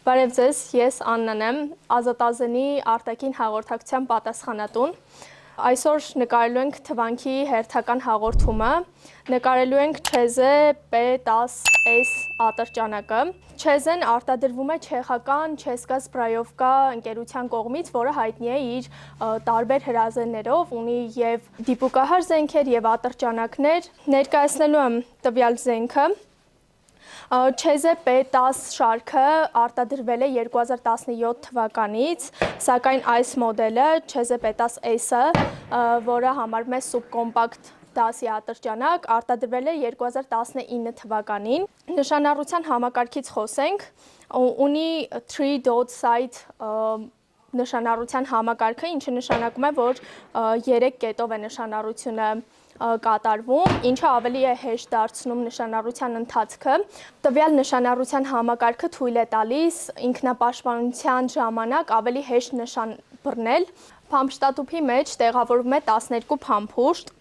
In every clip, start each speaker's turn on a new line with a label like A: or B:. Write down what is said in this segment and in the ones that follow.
A: Բարև ձեզ, ես Աննան եմ, Ազատազենի արտաքին հաղորդակցության պատասխանատուն։ Այսօր նկարելու ենք թվանքի հերթական հաղորդումը, նկարելու ենք Չեզե P10S ատրճանակը։ Չեզեն արտադրվում է չեխական Չեսկաս Բրայովկա ընկերության կողմից, որը հայտնի է իր տարբեր հրազեններով, ունի և դիպուկահար զենքեր և ատրճանակներ։ Ներկայացնելու եմ տվյալ զենքը։ Չեզե P10 շարքը արտադրվել է 2017 թվականից, սակայն այս մոդելը Չեզե P10S-ը, որը համարվում է սուբկոմպակտ դասի ատրճանակ, արտադրվել է 2019 թվականին։ Նշանառության համակարգից խոսենք, ունի 3 dot sight նշանառության համակարգը, ինչը նշանակում է, որ 3 կետով է նշանառությունը կատարվում, ինչը ավելի է հեշտ դարձնում նշանառության ընթացքը։ Տվյալ նշանառության համակարգը թույլ է տալիս ինքնապաշտպանության ժամանակ ավելի հեշտ նշան բռնել։ Փամփշտատուփի մեջ տեղավորվում է 12 փամփուշտ։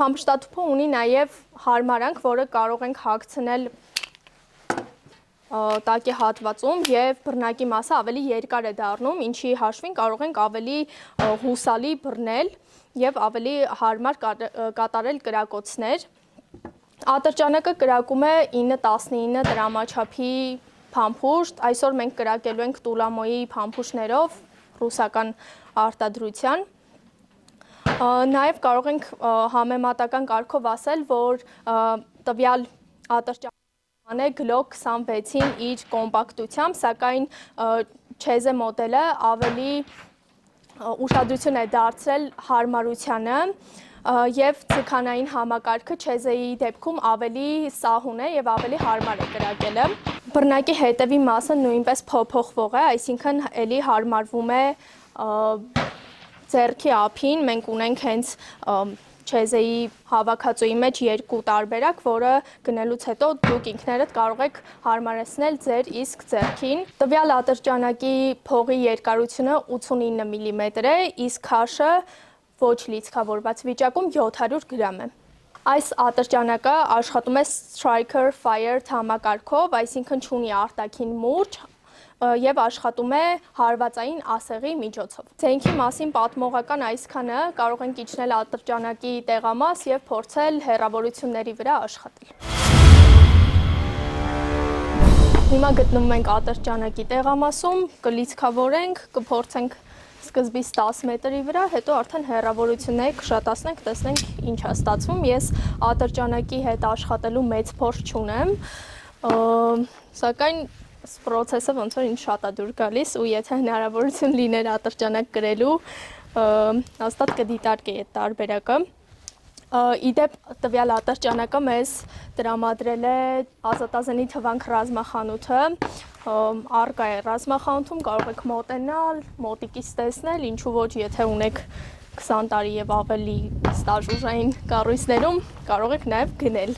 A: Փամփշտատուփը ունի նաև հարմարանք, որը կարող ենք հագցնել տակի հատվածում և բռնակի մասը ավելի երկար է դառնում, ինչի հաշվին կարող ենք ավելի հուսալի բռնել և ավելի հարմար կատարել կրակոցներ։ Ատրճանակը կրակում է 9-19 տրամաչափի փամփուշտ, այսօր մենք կրակելու ենք Տուլամոյի փամփուշտներով ռուսական արտադրության։ Նաև կարող ենք համեմատական կարգով ասել, որ տվյալ ատրճանակը Glock 26-ին իր կոմպակտությամբ, սակայն Չեզե մոդելը ավելի ուշադրություն է դարձրել հարմարությանը և ձգանային համակարգը Չեզեի դեպքում ավելի սահուն է և ավելի հարմար է կրակելը։ Բռնակի հետևի մասը նույնպես փոփոխվող է, այսինքն էլի հարմարվում է ձեռքի ափին, մենք ունենք հենց Չեզեի հավաքածուի մեջ 2 տարբերակ, որը գնելուց հետո դուք ինքներդ կարող եք հարմարեցնել ձեր իսկ ձեռքին։ Տվյալ ատրճանակի փողի երկարությունը 89 մմ է, իսկ քաշը ոչ լիցքավորված վիճակում 700 գրամ է։ Այս ատրճանակը աշխատում է Striker Fired համակարգով, այսինքն չունի արտաքին մուրճ և աշխատում է հարվածային ասեղի միջոցով։ Զենքի մասին պատմողական այսքանը, կարող ենք իջնել ատրճանակի տեղամաս և փորձել հեռավորությունների վրա աշխատել։ Հիմա գտնվում ենք ատրճանակի տեղամասում, կլիցքավորենք, կփորձենք սկզբից 10 մետրի վրա, հետո արդեն հեռավորությունները կշատացնենք, տեսնենք ինչ է ստացվում։ Ես ատրճանակի հետ աշխատելու մեծ փորձ չունեմ, սակայն պրոցեսը ոնց որ ինձ շատ է դուր գալիս ու եթե հնարավորություն լիներ ատրճանակ կրելու, հաստատ կդիտարկեի այդ տարբերակը։ Իդեպ տվյալ ատրճանակը մեզ տրամադրել է Ազատազենի թվանք ռազմախանութը, առկա է ռազմախանութում, կարող եք մոտենալ, մոտիկից տեսնել, ինչու ոչ, եթե ունեք 20 տարի և ավելի ստաժ ուժային կառույցներում, կարող եք նաև գնել։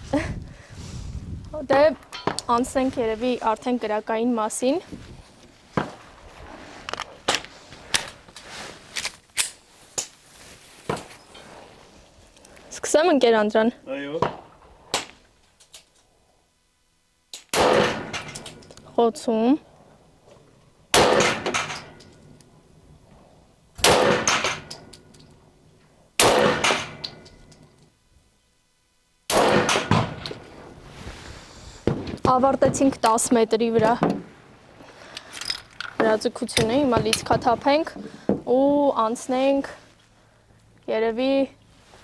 A: Դե անցնենք երևի արդեն կրակային մասին։ Սկսեմ ընկեր Անդրան։
B: Այո։
A: Խոցում։ Ավարտեցինք 10 մետրի վրա հրաձգությունը, հիմա լիցքաթափենք ու անցնենք երևի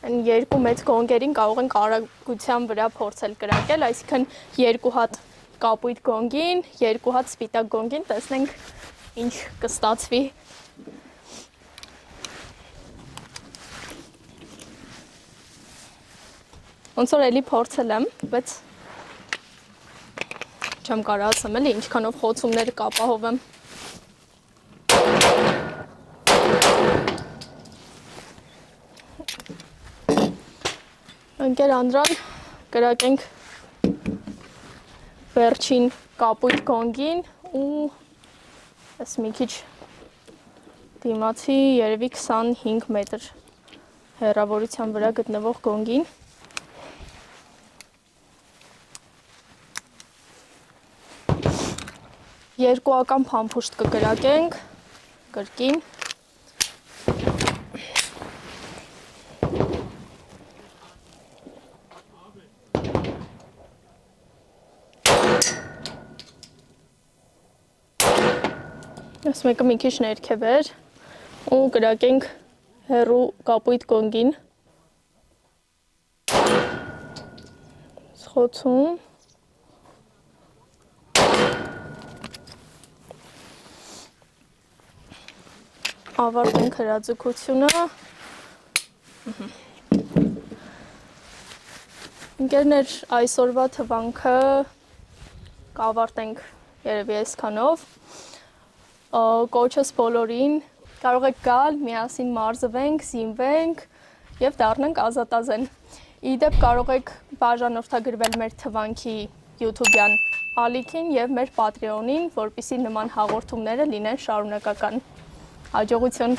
A: այն 2 մեծ գոնգերին կարող ենք արագության վրա փորձել կրակել, այսինքն 2 հատ կապույտ գոնգին, 2 հատ սպիտակ գոնգին, տեսնենք ինչ կստացվի։ Ոնց որ էլի փորձել եմ, բայց չեմ կարող ասեմ էլի ինչքանով խոցումները կապահովեմ։ Ընկեր Անդրան, կրակենք վերջին կապույտ գոնգին ու ես մի քիչ դիմացի երևի 25 մետր հեռավորության վրա գտնվող գոնգին։ 2-ական փամփուշտ կգրակենք կրկին։ Այս մեկը մի քիչ ներքև էր ու կրակենք հեռու կապույտ գոնգին։ Խոցում։ Ավարտենք հրաձգությունը։ Ընկերներ, այսօրվա թվանքը կավարտենք երևի այսքանով։ Կոչս բոլորին կարող եք գալ, միասին մարզվենք, զինվենք եւ դառնանք ազատազեն։ Իդեպ կարող եք բաժանորդագրվել մեր թվանքի YouTube-յան ալիքին եւ մեր Patreon-ին, որպեսզի նման հաղորդումները լինեն շարունակական։ Հաջողություն։